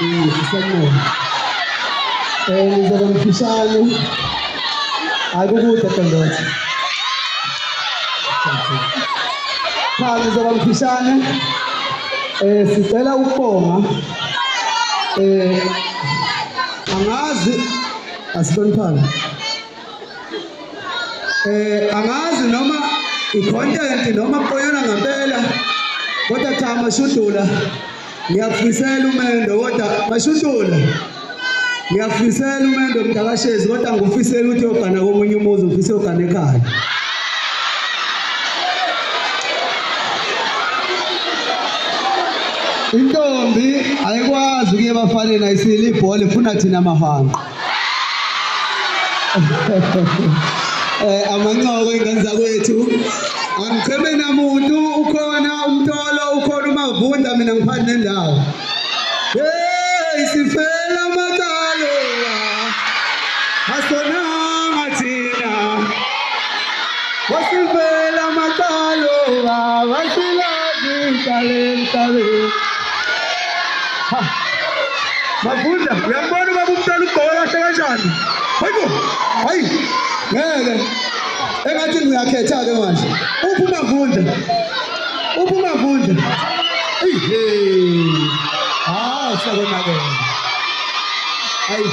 Sisanqoba. Ngizoba mfishane. Akukude Tondotho. Cha ngizoba mfishane. Sicela ukubonga. Angazi asihloniphana. Angazi noma i-content noma kuqonyana ngempela kodwa cha Mashudula ngiyafisela umendo kodwa Mashudula ngiyafisela umendo mntakashezi kodwa ngufisela ukuthi yogana komunye umuzi ufise yogana ekhaya. Intombi ayikwazi ukuye bafanele ayisile ibhola ifuna thina mahanqa. Amancoko ingane zakwethu angicheme namuntu ukhona umtolo ukhona umavunda mina ngiphansi nendawo. Hey sifela amatalo asonanga thina wasifela amatalo wasilazi talentale. Mavunda uyambona baba umntwana ugqoka kahle kanjani? Hayibo hayi ngeke engathi ngiyakhetha ke manje Mavunda hey sakona ke hayi